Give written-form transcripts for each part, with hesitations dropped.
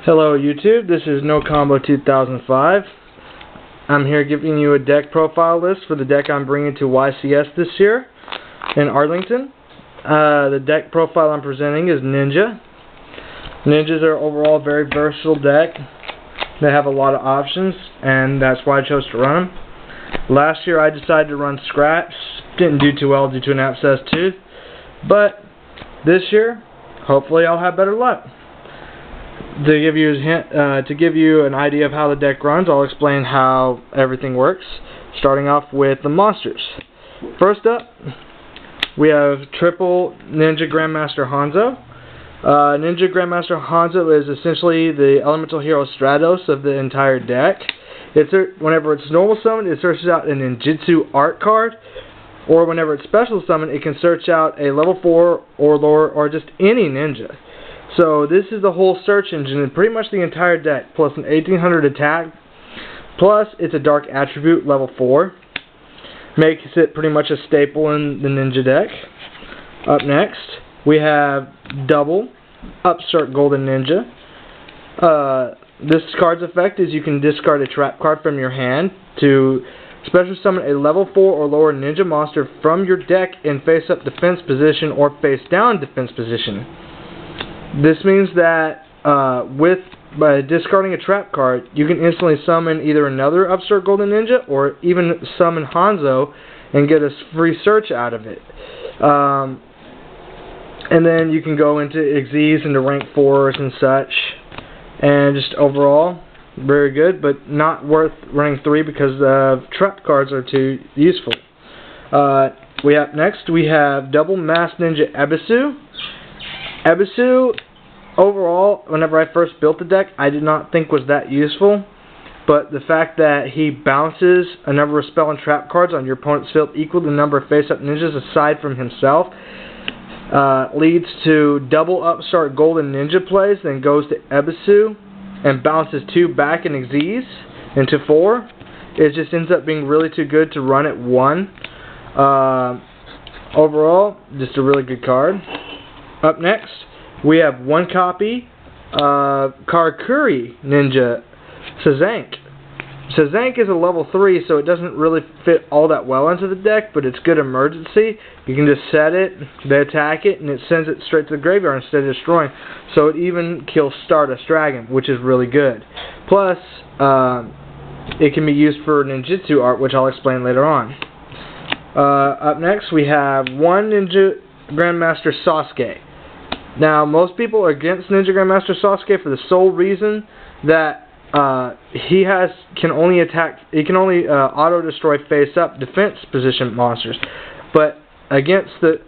Hello YouTube, this is NoCombo 2005. I'm here giving you a deck profile list for the deck I'm bringing to YCS this year in Arlington. The deck profile I'm presenting is Ninja. Ninjas are overall a very versatile deck. They have a lot of options, and that's why I chose to run them. Last year I decided to run Scraps. Didn't do too well due to an abscessed tooth. But this year, hopefully I'll have better luck. To give you a hint, to give you an idea of how the deck runs, I'll explain how everything works, starting off with the monsters. First up, we have triple Ninja Grandmaster Hanzo. Ninja Grandmaster Hanzo is essentially the elemental hero Stratos of the entire deck. Whenever it's normal summoned, it searches out a ninjutsu art card, or whenever it's special summoned, it can search out a level 4 or lower, or just any ninja. So this is the whole search engine and pretty much the entire deck, plus an 1800 attack, plus it's a dark attribute, level 4. Makes it pretty much a staple in the ninja deck. Up next, we have double Upstart Golden Ninja. This card's effect is you can discard a trap card from your hand to special summon a level 4 or lower ninja monster from your deck in face up defense position or face down defense position. This means that by discarding a trap card, you can instantly summon either another Upstart Golden Ninja or even summon Hanzo and get a free search out of it. And then you can go into Xyz, into rank 4s and such. And just overall, very good, but not worth running 3 because trap cards are too useful. Next we have double Masked Ninja Ebisu. Ebisu, overall, whenever I first built the deck, I did not think was that useful, but the fact that he bounces a number of spell and trap cards on your opponent's field equal to the number of face-up ninjas aside from himself leads to double Upstart Golden Ninja plays, then goes to Ebisu and bounces 2 back in Xyz into 4. It just ends up being really too good to run at 1. Overall, just a really good card. Up next, we have one copy of Karakuri Ninja Sazank. Sazank is a level 3, so it doesn't really fit all that well into the deck, but it's good emergency. You can just set it, they attack it, and it sends it straight to the graveyard instead of destroying. So it even kills Stardust Dragon, which is really good. Plus, it can be used for ninjutsu art, which I'll explain later on. Up next, we have one Ninja Grandmaster Sasuke. Now, most people are against Ninja Grandmaster Sasuke for the sole reason that he can only auto-destroy face-up defense position monsters. But against the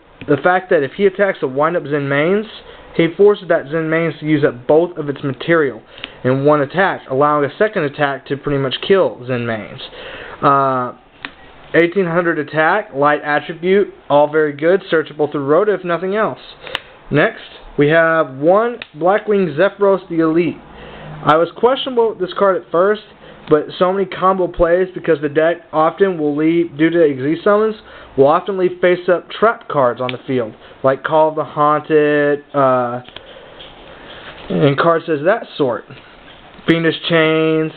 fact that if he attacks a wind-up Zen mains, he forces that Zen mains to use up both of its material in one attack, allowing a second attack to pretty much kill Zen mains. 1800 attack, light attribute, all very good, searchable through Rhoda if nothing else. Next, we have one Blackwing Zephyros the Elite. I was questionable with this card at first, but so many combo plays because the deck often will leave, due to Xyz summons, will often leave face-up trap cards on the field, like Call of the Haunted, and cards as that sort. Fiendish Chains,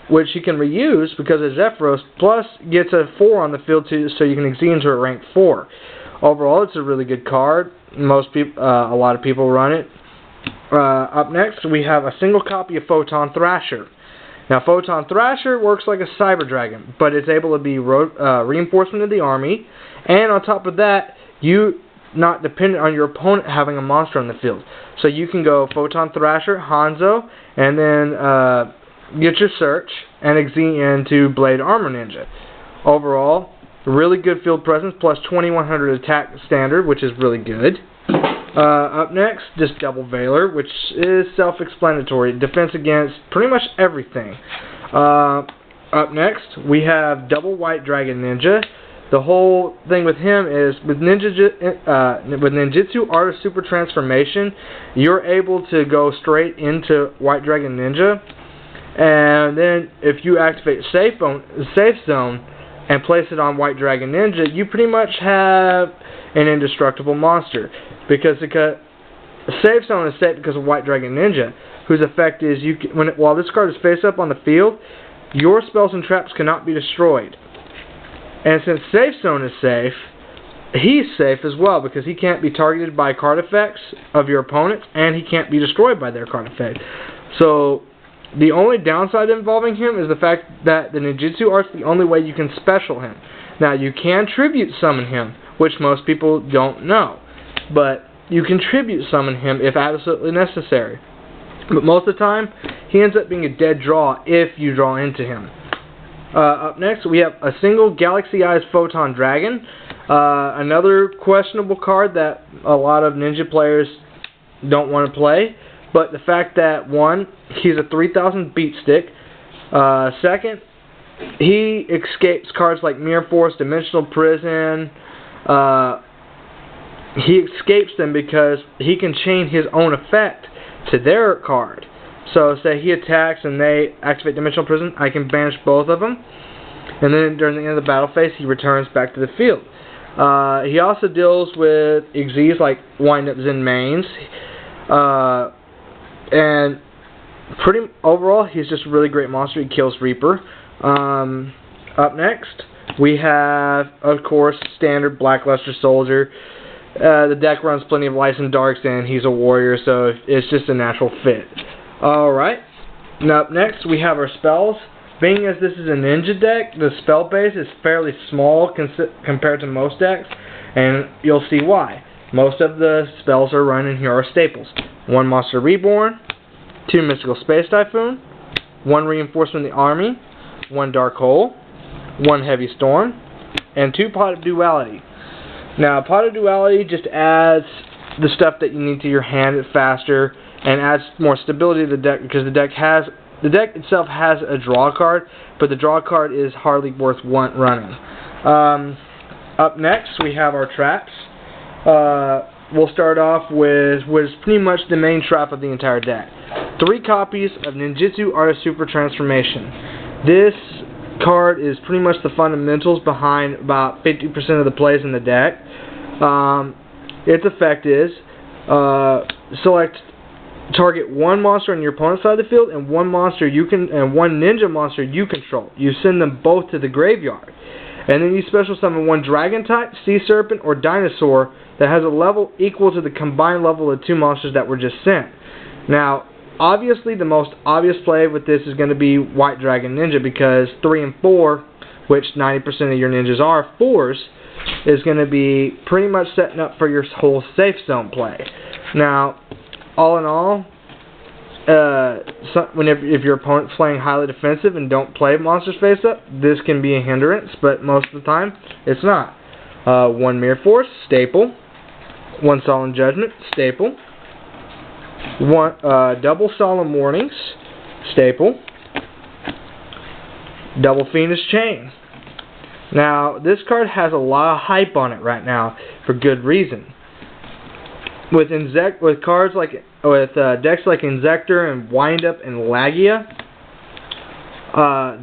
which you can reuse because of Zephyros, plus gets a 4 on the field too, so you can Xyz into a rank 4. Overall, it's a really good card. A lot of people run it. Up next, we have a single copy of Photon Thrasher. Now, Photon Thrasher works like a Cyber Dragon, but it's able to be reinforcement of the army, and on top of that, you not dependent on your opponent having a monster on the field. So you can go Photon Thrasher, Hanzo, and then get your search and Xyz into Blade Armor Ninja. Overall, really good field presence, plus 2100 attack standard, which is really good. Up next, just double Veiler, which is self-explanatory. Defense against pretty much everything. Up next, we have double White Dragon Ninja. The whole thing with him is, with Ninjutsu Art of Super Transformation, you're able to go straight into White Dragon Ninja. And then, if you activate Safe Zone, and place it on White Dragon Ninja, you pretty much have an indestructible monster. Because Safe Zone is safe because of White Dragon Ninja, whose effect is while this card is face up on the field, your spells and traps cannot be destroyed. And since Safe Zone is safe, he's safe as well because he can't be targeted by card effects of your opponents, and he can't be destroyed by their card effect. So the only downside involving him is the fact that the Ninjutsu Art's the only way you can special him. Now, you can tribute summon him, which most people don't know, but you can tribute summon him if absolutely necessary. But most of the time, he ends up being a dead draw if you draw into him. Up next, we have a single Galaxy Eyes Photon Dragon, another questionable card that a lot of Ninja players don't want to play. But the fact that, one, he's a 3000 beat stick. Second, he escapes cards like Mirror Force, Dimensional Prison. He escapes them because he can chain his own effect to their card. So say he attacks and they activate Dimensional Prison, I can banish both of them. And then during the end of the battle phase, he returns back to the field. He also deals with Xyz like Wind-Up Zen Mains. And overall, he's just a really great monster. He kills Reaper. Up next, we have, of course, standard Blackluster Soldier. The deck runs plenty of Lights and Darks, and he's a warrior, so it's just a natural fit. Alright, now up next, we have our spells. Being as this is a ninja deck, the spell base is fairly small compared to most decks, and you'll see why. Most of the spells are run in here are staples. 1 Monster Reborn, 2 Mystical Space Typhoon, 1 Reinforcement of the Army, 1 Dark Hole, 1 Heavy Storm, and 2 Pot of Duality. Now, Pot of Duality just adds the stuff that you need to your hand faster and adds more stability to the deck because the deck itself has a draw card, but the draw card is hardly worth running. Up next, we have our traps. We'll start off with what is pretty much the main trap of the entire deck. 3 copies of Ninjutsu Art of Super Transformation. This card is pretty much the fundamentals behind about 50% of the plays in the deck. Its effect is target 1 monster on your opponent's side of the field and 1 ninja monster you control. You send them both to the graveyard. And then you special summon 1 dragon type, sea serpent, or dinosaur that has a level equal to the combined level of 2 monsters that were just sent. Now, obviously, the most obvious play with this is going to be White Dragon Ninja because 3 and 4, which 90% of your ninjas are 4s, is going to be pretty much setting up for your whole safe zone play. Now, all in all, if your opponent's playing highly defensive and don't play monsters face up, this can be a hindrance, but most of the time, it's not. 1 Mirror Force, staple. 1 Solemn Judgment, staple. 1 Double Solemn Warnings, staple. Double Fiendish Chain. Now, this card has a lot of hype on it right now for good reason. With cards like decks like Inzektor and Wind-Up and Lagia,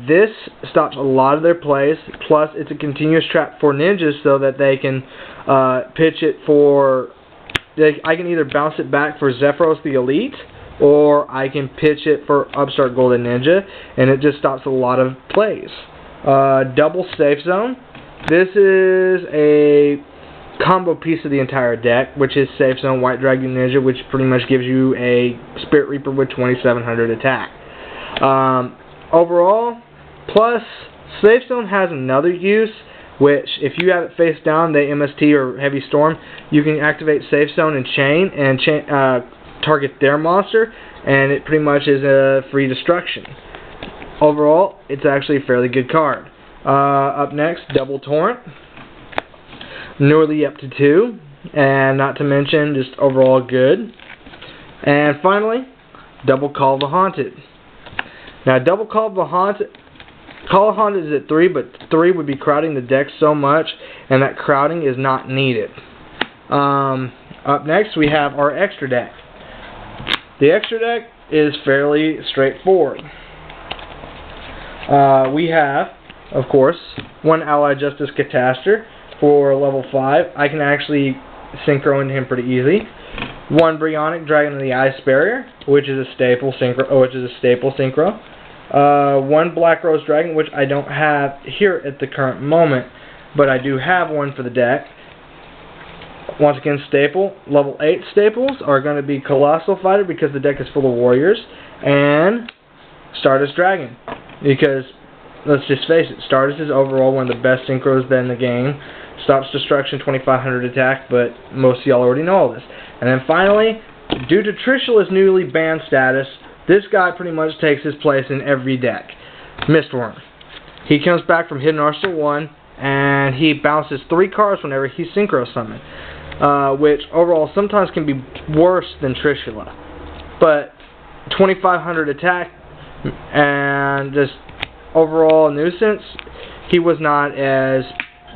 this stops a lot of their plays. Plus, it's a continuous trap for ninjas so that they can pitch it for. I can either bounce it back for Zephyros the Elite, or I can pitch it for Upstart Golden Ninja, and it just stops a lot of plays. Double Safe Zone. This is a combo piece of the entire deck, which is Safe Zone White Dragon Ninja, which pretty much gives you a Spirit Reaper with 2700 attack. Overall, plus Safe Zone has another use, which if you have it face down, the MST or Heavy Storm, you can activate Safe Zone and chain target their monster, and it pretty much is a free destruction. Overall, it's actually a fairly good card. Up next, Double Torrent. Nearly up to 2, and not to mention just overall good. And finally, Double Call of the Haunted. Now, Double Call of the Haunted is at 3, but 3 would be crowding the deck so much, and that crowding is not needed. Up next, we have our extra deck. The extra deck is fairly straightforward. We have, of course, 1 Allied Justice Catastor. For level 5, I can actually synchro into him pretty easy. 1 Brionac Dragon of the Ice Barrier, which is a staple synchro. 1 Black Rose Dragon, which I don't have here at the current moment, but I do have one for the deck. Once again, staple. Level 8 staples are going to be Colossal Fighter, because the deck is full of warriors, and Stardust Dragon, because let's just face it, Stardust is overall one of the best synchros in the game. Stops destruction, 2500 attack, but most of y'all already know all this. And then finally, due to Trishula's newly banned status, this guy pretty much takes his place in every deck. Mistworm. He comes back from Hidden Arsenal 1, and he bounces 3 cards whenever he's synchro summoned, which overall sometimes can be worse than Trishula. But 2500 attack and just overall nuisance, he was not as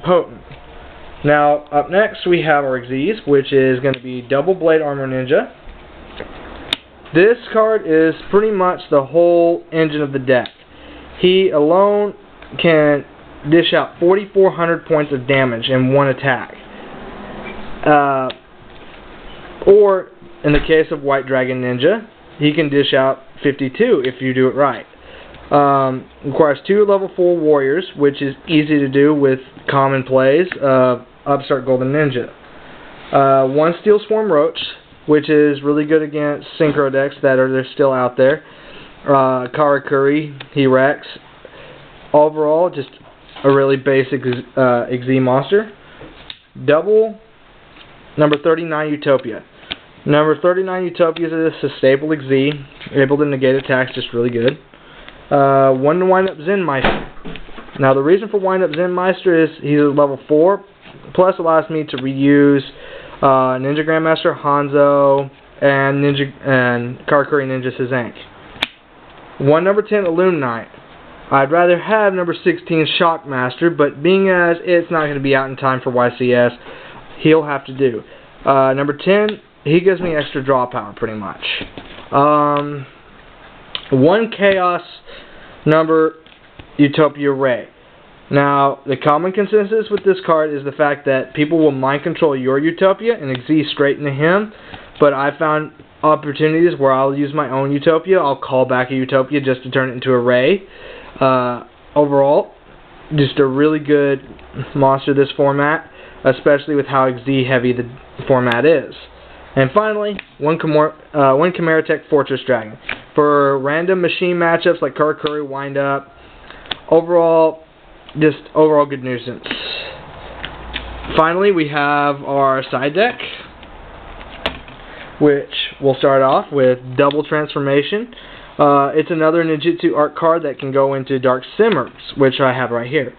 potent. Now, up next we have our Xyz, which is going to be Double Blade Armor Ninja. This card is pretty much the whole engine of the deck. He alone can dish out 4,400 points of damage in one attack. Or, in the case of White Dragon Ninja, he can dish out 52 if you do it right. Requires 2 level 4 warriors, which is easy to do with common plays. Upstart Golden Ninja. 1 Steel Swarm Roach, which is really good against synchro decks that are still out there. Karakuri, he wrecks. Overall, just a really basic Xyz monster. Double number 39 Utopia. Number 39 Utopia is a staple Xyz, able to negate attacks, just really good. 1 Wind Up Zen Meister. Now the reason for Wind Up Zen Meister is he's a level 4, plus allows me to reuse Ninja Grandmaster, Hanzo, and Karakuri Ninja Sazank. 1 number 10 Illuminite. I'd rather have number 16 Shockmaster, but being as it's not going to be out in time for YCS, he'll have to do. Number 10, he gives me extra draw power pretty much. 1 Chaos number Utopia Ray. Now, the common consensus with this card is the fact that people will mind control your Utopia and Xyz straight into him, but I found opportunities where I'll use my own Utopia. I'll call back a Utopia just to turn it into a Ray. Overall, just a really good monster this format, especially with how Xyz heavy the format is. And finally, 1 Chimera Tech Fortress Dragon. For random machine matchups like Karakuri, Wind Up, overall good nuisance. Finally, we have our side deck, which we'll start off with Double Transformation. It's another Ninjutsu art card that can go into Dark Simmers, which I have right here.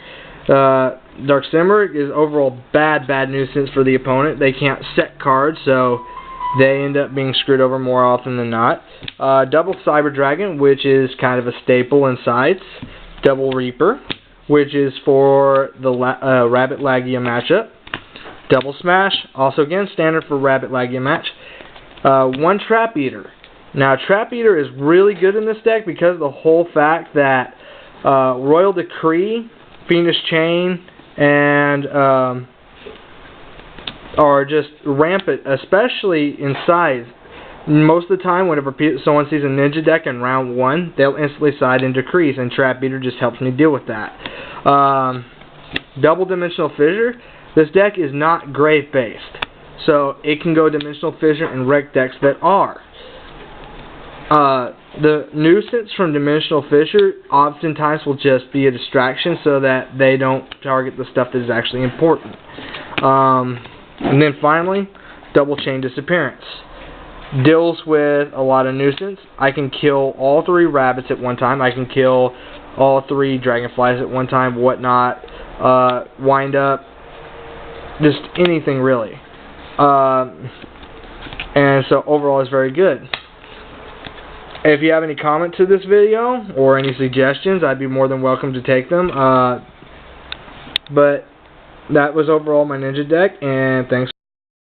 Dark Simmer is overall bad nuisance for the opponent. They can't set cards, so they end up being screwed over more often than not. Double Cyber Dragon, which is kind of a staple in sides. Double Reaper, which is for the Rabbit Lagia matchup. Double Smash, also again standard for Rabbit Lagia match. 1 Trap Eater. Now, Trap Eater is really good in this deck because of the whole fact that Royal Decree, Fiendish Chain, and are just rampant, especially in size. Most of the time, whenever someone sees a Ninja deck in round 1, they'll instantly side in Decrees, and Trap Eater just helps me deal with that. Double Dimensional Fissure. This deck is not Grave based, so it can go Dimensional Fissure and wreck decks that are. The nuisance from Dimensional Fissure oftentimes will just be a distraction so that they don't target the stuff that is actually important. And then finally, Double Chain Disappearance. Deals with a lot of nuisance. I can kill all 3 rabbits at one time. I can kill all 3 dragonflies at one time, whatnot. Wind Up. Just anything really. And so overall it's very good. If you have any comment to this video or any suggestions, I'd be more than welcome to take them. But that was overall my Ninja deck, and thanks.